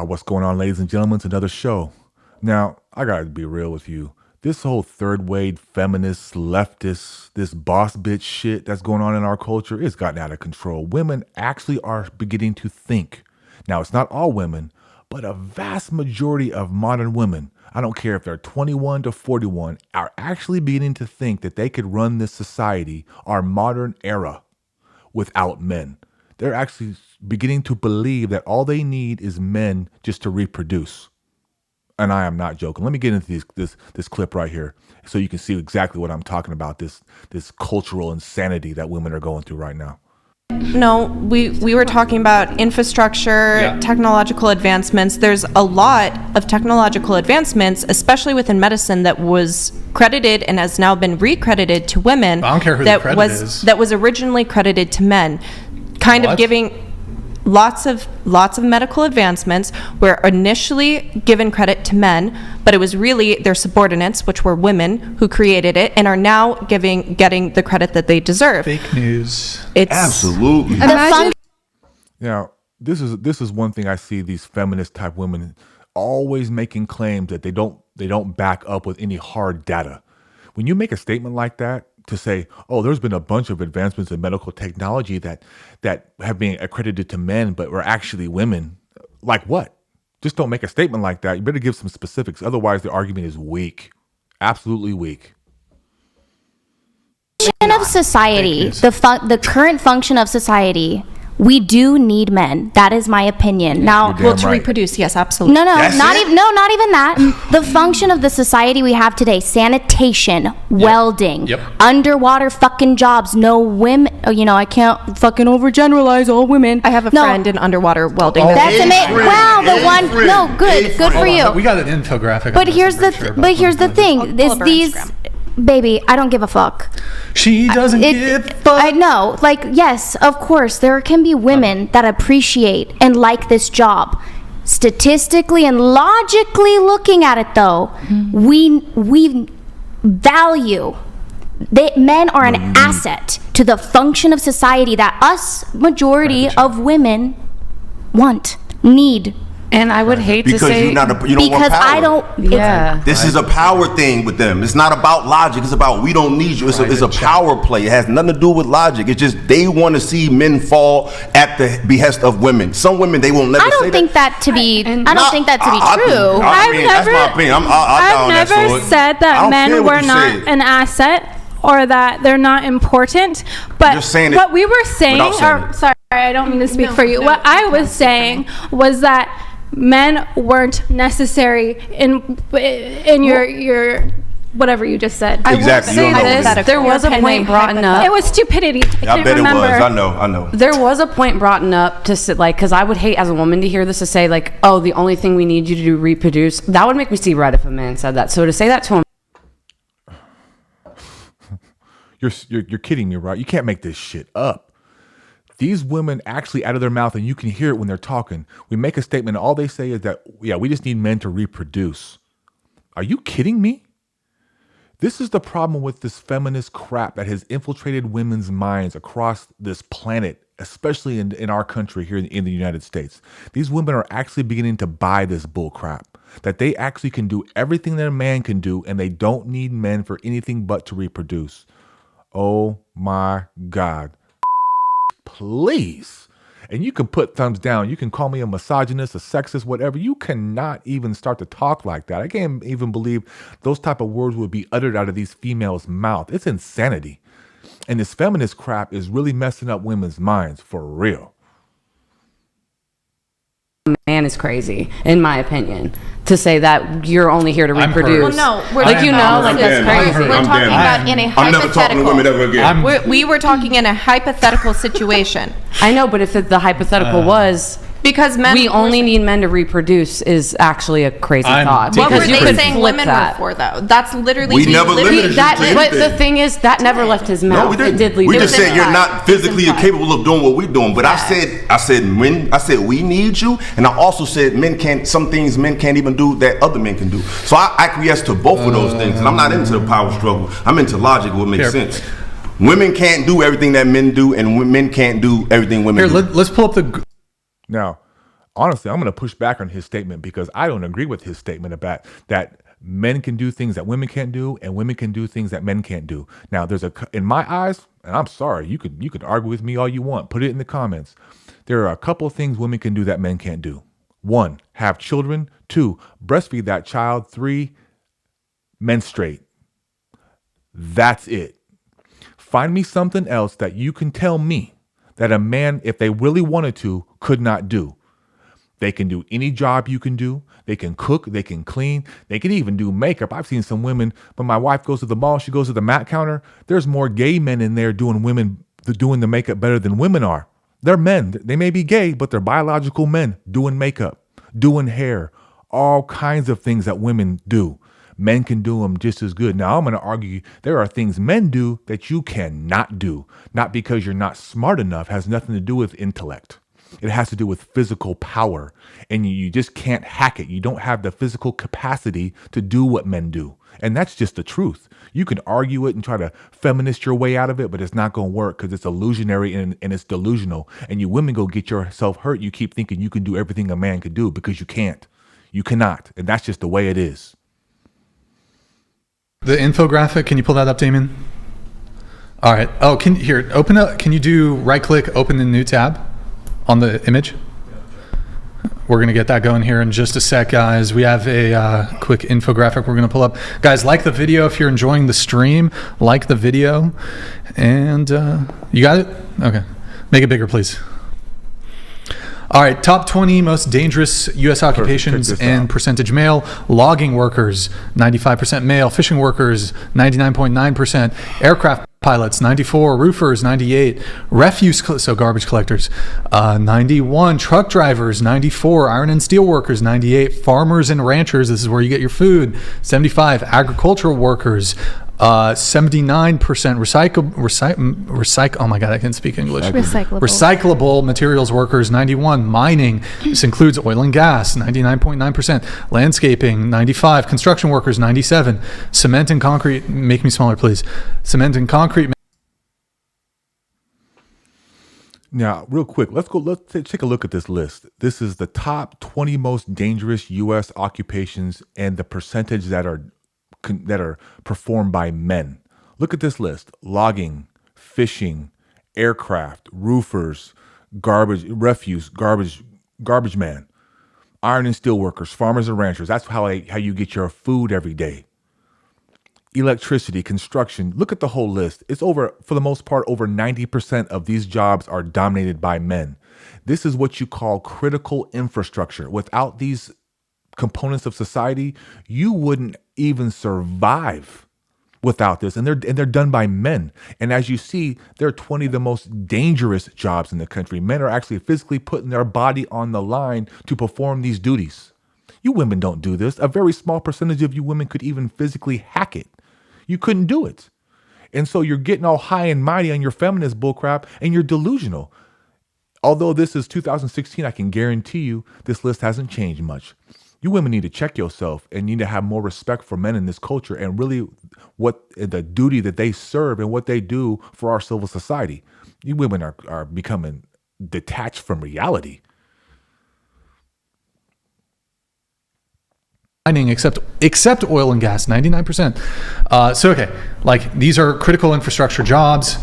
What's going on, ladies and gentlemen? It's another show. Now, I gotta be real with you. This whole third wave feminist, leftist, this boss bitch shit that's going on in our culture is gotten out of control. Women actually are beginning to think. Now, it's not all women, but a vast majority of modern women, I don't care if they're 21 to 41, are actually beginning to think that they could run this society, our modern era, without men. They're actually beginning to believe that all they need is men just to reproduce. And I am not joking. Let me get into this clip right here so you can see exactly what I'm talking about, this cultural insanity that women are going through right now. No, we were talking about infrastructure, technological advancements. There's a lot of technological advancements, especially within medicine, that was credited and has now been recredited to women. I don't care who the credit is. That was originally credited to men. Kind of giving lots of medical advancements were initially given credit to men, but it was really their subordinates, which were women, who created it and are now getting the credit that they deserve. Fake news. It's absolutely. Now, this is one thing I see these feminist type women always making claims that they don't back up with any hard data. When you make a statement like that, to say, oh, there's been a bunch of advancements in medical technology that have been accredited to men, but were actually women. Like what? Just don't make a statement like that. You better give some specifics. Otherwise, the argument is weak. Absolutely weak. Of society, the current function of society, we do need men. That is my opinion. Now, to reproduce, yes, absolutely. not even that. The function of the society we have today: sanitation, welding, underwater fucking jobs. No women. I can't fucking overgeneralize all women. I have a friend in underwater welding. That's amazing. Wow, the one. No, good for you. We got an infographic. But here's the thing: is these. Baby, I don't give a fuck. She doesn't give a fuck. I know. Yes, of course, there can be women that appreciate and like this job. Statistically and logically looking at it, though, we value that men are an asset to the function of society that us, majority of women, need. And I would hate to say you don't want power. I don't. This is a power thing with them. It's not about logic. It's about we don't need you. It's a power play. It has nothing to do with logic. It's just they want to see men fall at the behest of women. Some women they won't never. I don't think that to be. I don't think that to be true. That's my opinion. I've never said that men were not an asset or that they're not important. But what we were saying, sorry, I don't mean to speak for you. What I was saying was that men weren't necessary in your whatever you just said. Exactly. There was a point brought up. It was stupidity. I bet remember. It was. I know. There was a point brought up to sit because I would hate as a woman to hear this to say oh, the only thing we need you to do reproduce. That would make me see red if a man said that. So to say that to him. You're kidding me, right? You can't make this shit up. These women actually out of their mouth, and you can hear it when they're talking. We make a statement, and all they say is that, we just need men to reproduce. Are you kidding me? This is the problem with this feminist crap that has infiltrated women's minds across this planet, especially in our country here in the United States. These women are actually beginning to buy this bull crap, that they actually can do everything that a man can do, and they don't need men for anything but to reproduce. Oh my God. Please. And you can put thumbs down. You can call me a misogynist, a sexist, whatever. You cannot even start to talk like that. I can't even believe those type of words would be uttered out of these females' mouth. It's insanity. And this feminist crap is really messing up women's minds for real. Man is crazy, in my opinion, to say that you're only here to reproduce. Well, no, we're that's crazy. We're talking about in a hypothetical. I'm never talking to women ever again. We were talking in a hypothetical situation. I know, but if the hypothetical was because we only need men to reproduce is actually a crazy thought. What were they saying women were for, though? That's literally we never limited that. But the thing is, that never left his mouth. No, we didn't. It did leave. We just said you're not physically capable of doing what we're doing. But I said we need you, and I also said some things men can't even do that other men can do. So I acquiesce to both of those things, and I'm not into the power struggle. I'm into logic. What makes sense. Women can't do everything that men do, and men can't do everything women do. Let's pull up the. Now, honestly, I'm going to push back on his statement because I don't agree with his statement about that men can do things that women can't do and women can do things that men can't do. Now, in my eyes, and I'm sorry, you could argue with me all you want. Put it in the comments. There are a couple of things women can do that men can't do. 1, have children. 2, breastfeed that child. 3, menstruate. That's it. Find me something else that you can tell me that a man, if they really wanted to, could not do. They can do any job you can do. They can cook. They can clean. They can even do makeup. I've seen some women, when my wife goes to the mall, she goes to the mat counter. There's more gay men in there doing the makeup better than women are. They're men. They may be gay, but they're biological men doing makeup, doing hair, all kinds of things that women do. Men can do them just as good. Now, I'm going to argue there are things men do that you cannot do. Not because you're not smart enough. It has nothing to do with intellect. It has to do with physical power. And you just can't hack it. You don't have the physical capacity to do what men do. And that's just the truth. You can argue it and try to feminist your way out of it, but it's not going to work because it's illusionary and it's delusional. And you women go get yourself hurt. You keep thinking you can do everything a man could do because you can't. You cannot. And that's just the way it is. The infographic, can you pull that up, Damon? All right. Oh, can you do right click, open the new tab on the image? We're going to get that going here in just a sec, guys. We have a quick infographic we're going to pull up. Guys, like the video if you're enjoying the stream. Like the video. And you got it? Okay. Make it bigger, please. All right, top 20 most dangerous U.S. occupations and percentage male. Logging workers, 95% male. Fishing workers, 99.9%. Aircraft pilots, 94. Roofers, 98. So garbage collectors, 91. Truck drivers, 94. Iron and steel workers, 98. Farmers and ranchers, this is where you get your food, 75. Agricultural workers, 79%. Oh my God, I can't speak English. Recyclable materials workers, 91. Mining, this includes oil and gas, 99.9%. Landscaping, 95. Construction workers, 97. Cement and concrete, make me smaller, please. Cement and concrete. Now, real quick, let's take a look at this list. This is the top 20 most dangerous U.S. occupations and the percentage that are performed by men. Look at this list: logging, fishing, aircraft, roofers, garbage man, iron and steel workers, farmers and ranchers. That's how you get your food every day. Electricity, construction. Look at the whole list. It's for the most part, over 90% of these jobs are dominated by men. This is what you call critical infrastructure. Without these components of society, you wouldn't even survive without this. And they're done by men. And as you see, they're 20 of the most dangerous jobs in the country. Men are actually physically putting their body on the line to perform these duties. You women don't do this. A very small percentage of you women could even physically hack it. You couldn't do it. And so you're getting all high and mighty on your feminist bullcrap, and you're delusional. Although this is 2016, I can guarantee you this list hasn't changed much. You women need to check yourself and need to have more respect for men in this culture and really what the duty that they serve and what they do for our civil society. You women are becoming detached from reality. Mining, except oil and gas, 99%. So okay, like these are critical infrastructure jobs,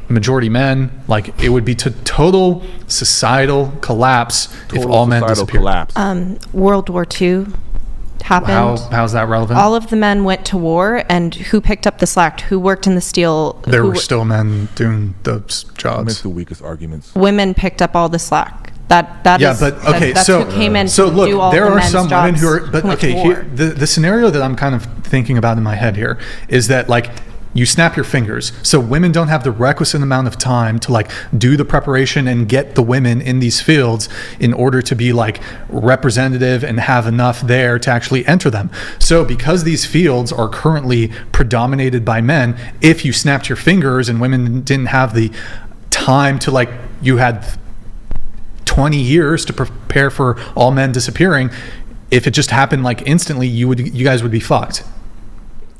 majority men. Like it would be total societal collapse if all men disappeared. World War II happened. How's that relevant? All of the men went to war, and who picked up the slack? Who worked in the steel? There were still men doing those jobs. That's the weakest arguments. Women picked up all the slack. That's who came in to do all there the are men's some jobs women who are, but okay, here, the scenario that I'm kind of thinking about in my head here is that like you snap your fingers. So women don't have the requisite amount of time to like do the preparation and get the women in these fields in order to be like representative and have enough there to actually enter them. So because these fields are currently predominated by men, if you snapped your fingers and women didn't have the time to like, you had 20 years to prepare for all men disappearing, if it just happened like instantly, you guys would be fucked.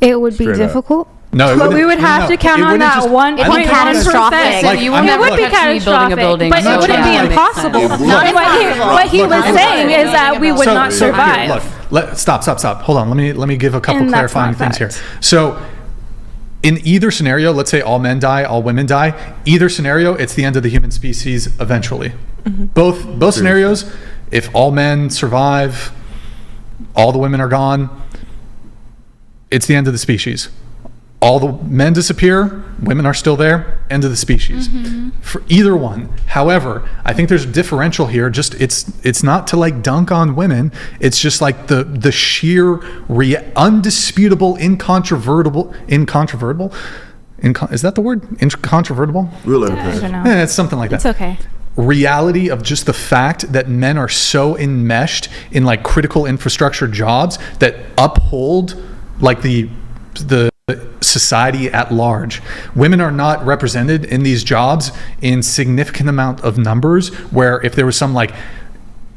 It would be difficult. No, but we would have to count on that 1.1%. It'd be catastrophic. Like, you would it would be catastrophic, but it wouldn't be impossible. What he was saying is that we would not survive. Stop. Hold on. Let me give a couple clarifying things here. So, in either scenario, let's say all men die, all women die. Either scenario, it's the end of the human species eventually. Both scenarios. If all men survive, all the women are gone. It's the end of the species. All the men disappear, women are still there, end of the species. For either one. However, I think there's a differential here. Just it's not to like dunk on women. It's just like the sheer undisputable, incontrovertible. Is that the word? Incontrovertible? Really? I don't know. It's something like that. It's okay. Reality of just the fact that men are so enmeshed in like critical infrastructure jobs that uphold like the society at large. Women are not represented in these jobs in significant amount of numbers, where if there was some like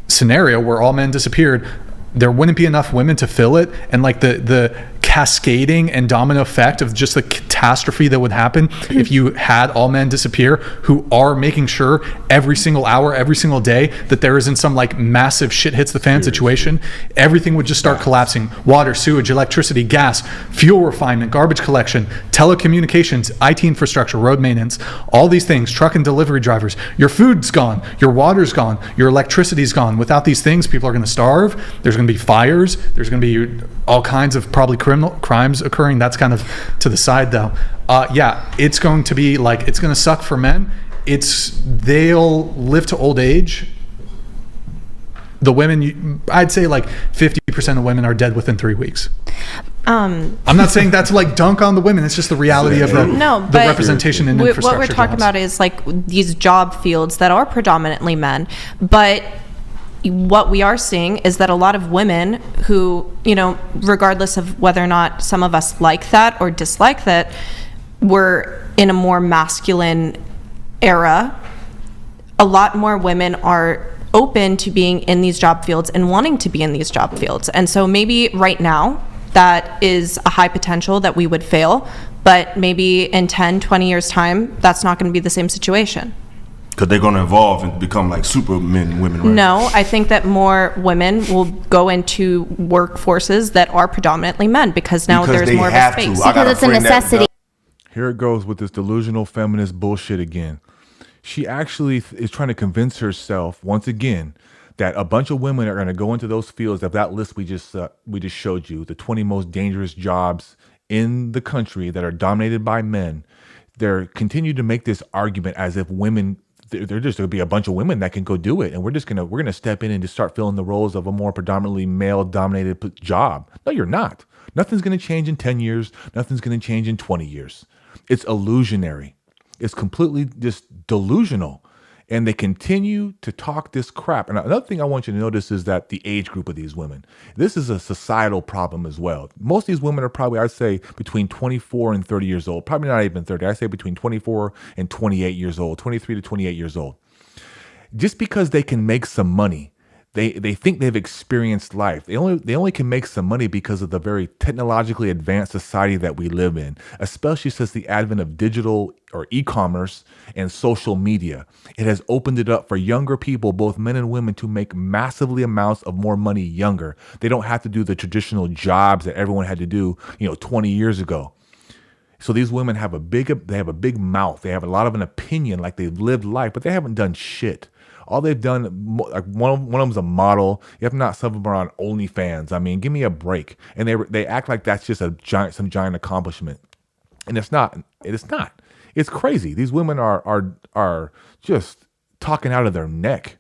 scenario where all men disappeared, there wouldn't be enough women to fill it, and like the cascading and domino effect of just the catastrophe that would happen if you had all men disappear, who are making sure every single hour, every single day that there isn't some like massive shit hits the fan situation. Everything would just start collapsing. Water, sewage, electricity, gas, fuel refinement, garbage collection, telecommunications, IT infrastructure, road maintenance, all these things, truck and delivery drivers. Your food's gone, your water's gone, your electricity's gone. Without these things, people are going to starve. There's going to be fires. There's going to be all kinds of probably crimes occurring. That's kind of to the side though. Yeah, it's going to be like, it's going to suck for men. They'll live to old age. The women, I'd say like 50% of women are dead within 3 weeks. I'm not saying that's like dunk on the women. It's just the reality of the representation in infrastructure. What we're talking about is like these job fields that are predominantly men, but what we are seeing is that a lot of women who, you know, regardless of whether or not some of us like that or dislike that, we're in a more masculine era. A lot more women are open to being in these job fields and wanting to be in these job fields. And so maybe right now that is a high potential that we would fail, but maybe in 10, 20 years time, that's not going to be the same situation. Because they're going to evolve and become like super men and women, right? No, I think that more women will go into workforces that are predominantly men because there's more of a space. Because it's a necessity. Here it goes with this delusional feminist bullshit again. She actually is trying to convince herself once again that a bunch of women are going to go into those fields of that list we just showed you, the 20 most dangerous jobs in the country that are dominated by men. They're continue to make this argument as if women, they're just going to be a bunch of women that can go do it, and we're going to step in and just start filling the roles of a more predominantly male-dominated job. No, you're not. Nothing's going to change in 10 years. Nothing's going to change in 20 years. It's illusionary. It's completely just delusional. And they continue to talk this crap. And another thing I want you to notice is that the age group of these women, this is a societal problem as well. Most of these women are probably, I'd say, between 24 and 30 years old. Probably not even 30. I'd say between 24 and 28 years old, 23 to 28 years old. Just because they can make some money, they think they've experienced life. They only can make some money because of the very technologically advanced society that we live in, especially since the advent of digital or e-commerce and social media. It has opened it up for younger people, both men and women, to make massively amounts of more money younger. They don't have to do the traditional jobs that everyone had to do, 20 years ago. So these women have a big mouth. They have a lot of an opinion, like they've lived life, but they haven't done shit. All they've done, like one of them's a model. If not, some of them are on OnlyFans. I mean, give me a break. And they act like that's just some giant accomplishment, and it's not. It's not. It's crazy. These women are just talking out of their neck.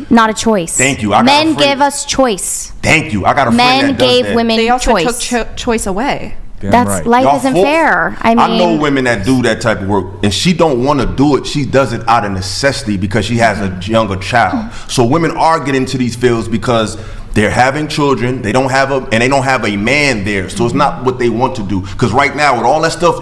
Not a choice. Thank you. Men give us choice. Thank you. I got a friend Men that does gave that. women They also choice. took choice away. Damn That's right. life Y'all isn't folk- fair. I know women that do that type of work, and she don't want to do it. She does it out of necessity because she has a younger child. So women are getting into these fields because they're having children. They don't have a man there. So it's not what they want to do. Because right now, with all that stuff,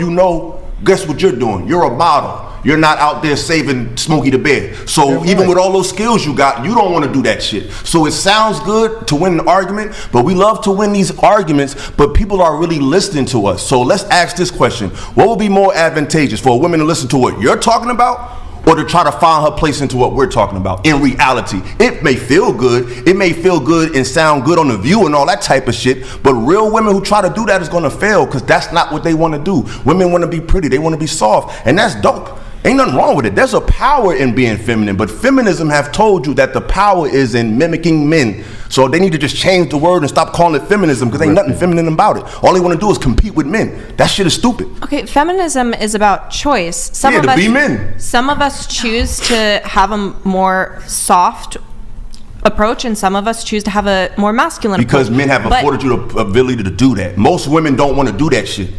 guess what you're doing? You're a model. You're not out there saving Smokey the Bear. So even with all those skills you got, you don't want to do that shit. So it sounds good to win an argument, but we love to win these arguments, but people are really listening to us. So let's ask this question. What would be more advantageous for a woman to listen to what you're talking about, or to try to find her place into what we're talking about? In reality, it may feel good. It may feel good and sound good on The View and all that type of shit, but real women who try to do that is going to fail, because that's not what they want to do. Women want to be pretty. They want to be soft, and that's dope. Ain't nothing wrong with it. There's a power in being feminine, but feminism have told you that the power is in mimicking men. So they need to just change the word and stop calling it feminism, because ain't nothing feminine about it. All they want to do is compete with men. That shit is stupid. Okay, feminism is about choice. Some of us choose to have a more soft approach, and some of us choose to have a more masculine because approach. Men have afforded you the ability to do that. Most women don't want to do that shit.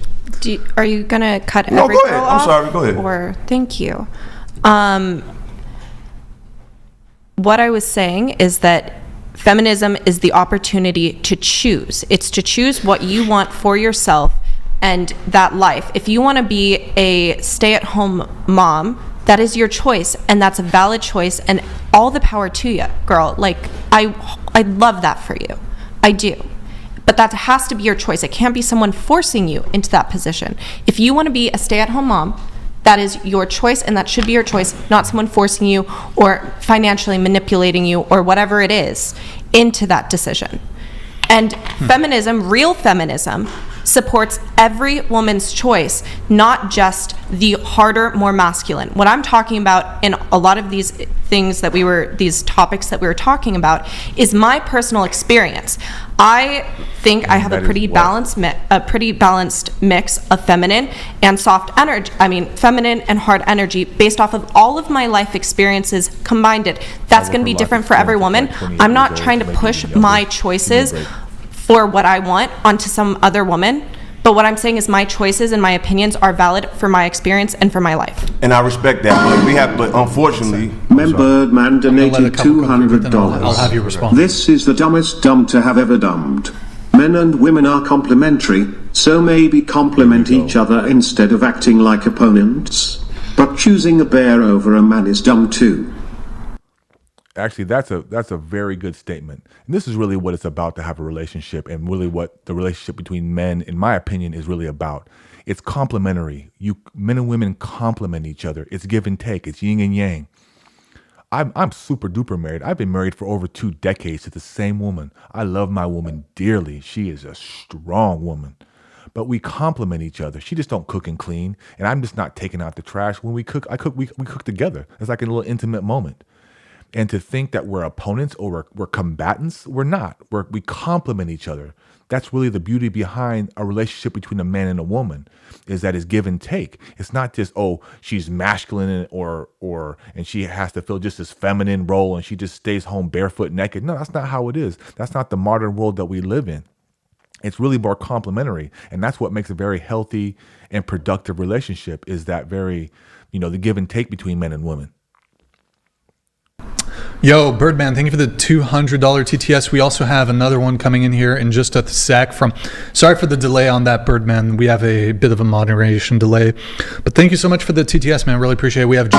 Are you gonna cut No, every go ahead. girl I'm off? sorry, go ahead. Or thank you. What I was saying is that feminism is the opportunity to choose. It's to choose what you want for yourself and that life. If you want to be a stay-at-home mom, that is your choice, and that's a valid choice, and all the power to you, girl. Like, I love that for you. I do. But that has to be your choice. It can't be someone forcing you into that position. If you want to be a stay-at-home mom, that is your choice, and that should be your choice, not someone forcing you or financially manipulating you or whatever it is into that decision. And feminism, real feminism, supports every woman's choice, not just the harder, more masculine. What I'm talking about in a lot of these these topics that we were talking about, is my personal experience. I think I have a pretty balanced mix of feminine and soft energy. I mean, feminine and hard energy, based off of all of my life experiences combined. That's going to be different for every woman. I'm not trying to push my choices for what I want onto some other woman. But what I'm saying is my choices and my opinions are valid for my experience and for my life. And I respect that, but unfortunately... Birdman donated $200. I'll have you respond. This is the dumbest dumb to have ever dumbed. Men and women are complementary, so maybe complement each other instead of acting like opponents. But choosing a bear over a man is dumb too. Actually, that's a very good statement. And this is really what it's about to have a relationship, and really what the relationship between men, in my opinion, is really about. It's complementary. Men and women complement each other. It's give and take. It's yin and yang. I'm super duper married. I've been married for over 2 decades to the same woman. I love my woman dearly. She is a strong woman. But we complement each other. She just don't cook and clean, and I'm just not taking out the trash. When we cook, we cook together. It's like a little intimate moment. And to think that we're opponents or we're combatants, we're not. We complement each other. That's really the beauty behind a relationship between a man and a woman, is that it's give and take. It's not just, oh, she's masculine and she has to fill just this feminine role and she just stays home barefoot naked. No, that's not how it is. That's not the modern world that we live in. It's really more complementary. And that's what makes a very healthy and productive relationship, is that very, the give and take between men and women. Yo, Birdman, thank you for the $200 TTS. We also have another one coming in here in just a sec sorry for the delay on that, Birdman. We have a bit of a moderation delay. But thank you so much for the TTS, man. Really appreciate it. We have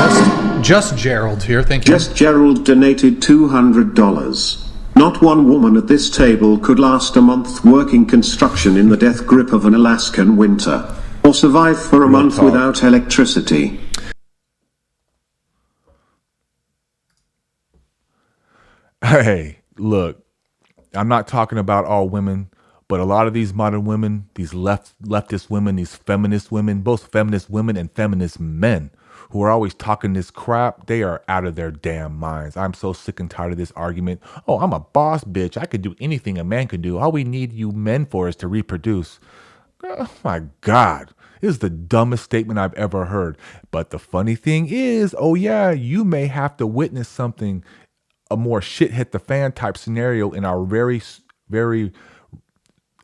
just Gerald here. Thank you. Just Gerald donated $200. Not one woman at this table could last a month working construction in the death grip of an Alaskan winter, or survive for a month without electricity. Hey, look, I'm not talking about all women, but a lot of these modern women, these leftist women, these feminist women, both feminist women and feminist men who are always talking this crap, they are out of their damn minds. I'm so sick and tired of this argument. Oh, I'm a boss bitch. I could do anything a man can do. All we need you men for is to reproduce. Oh my God. This is the dumbest statement I've ever heard. But the funny thing is, oh yeah, you may have to witness something, a more shit hit the fan type scenario in our very, very,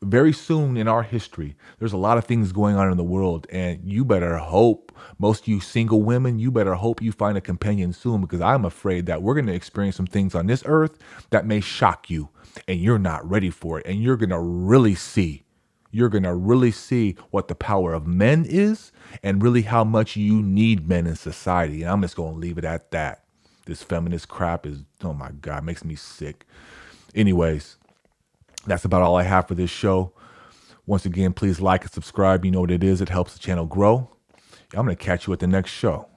very soon in our history. There's a lot of things going on in the world, and you better hope, most of you single women, you better hope you find a companion soon, because I'm afraid that we're going to experience some things on this earth that may shock you, and you're not ready for it, and you're going to really see you're going to really see what the power of men is and really how much you need men in society. And I'm just going to leave it at that. This feminist crap is, oh my God, makes me sick. Anyways, that's about all I have for this show. Once again, please like and subscribe. You know what it is. It helps the channel grow. I'm going to catch you at the next show.